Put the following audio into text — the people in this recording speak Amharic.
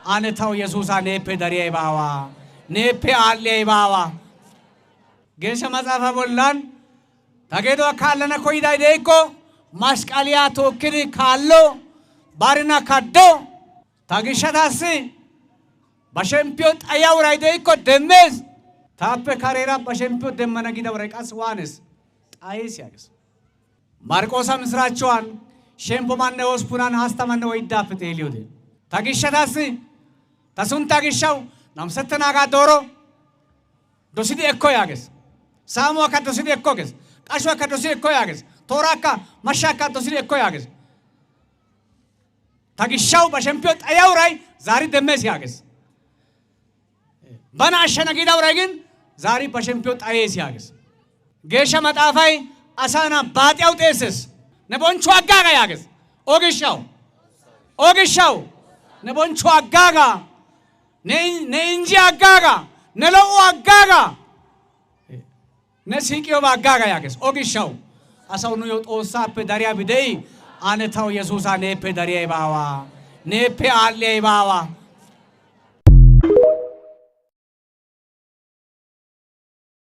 አነታው ኢየሱስ አኔፔ ደሪያ ይባዋ ኔፔ አለ ይባዋ ጌሸ መጻፈ ቦላን ታገዶ ካለነ ኮይዳይ ደይኮ ማስቃሊያ ቶክሪ ካሎ ባሪና ካዶ ታግሻታሲ በሸምፒዮ ጣያው ራይ ደይኮ ደመዝ ታፔ ካሬራ በሸምፒዮ ደመና ጊዳው ራይቃስ ዋንስ ጣይስ ያገስ ማርቆስ ምስራቸዋን ሸምፖ ማነ ወስፑናን ሀስተማነ ወይዳፍት ኤሊዮደ ታግሻታሲ ታሱን ታግሻው ናምሰተና ጋዶሮ ዶሲዲ እኮ ያገስ ሳሞ ካዶሲዲ እኮ ገስ ቃሽዋ ካዶሲዲ እኮ ያገስ ቶራካ ማሻካ ዶሲዲ እኮ ያገስ ታግሻው በሸምፒዮ ጣያው ራይ ዛሪ ደመስ ያገስ ባና አሸና ጊዳው ራይ ግን ዛሪ በሸምፒዮ ጣይስ ያገስ ጌሻ መጣፋይ አሳና ባጤው ጤስስ ነቦንቹ አጋጋ ያገስ ኦግሻው ነቦንቹ አጋጋ ነንጂ አጋጋ ነለው አጋጋ ነሲቂዮ አጋጋ ያገስ ኦግሻው አሳው ነው ጦሳፕ ዳሪያ ቢደይ አነታው ኢየሱስ አኔፔ ዳሪያ ይባዋ ኔፔ አለ ይባዋ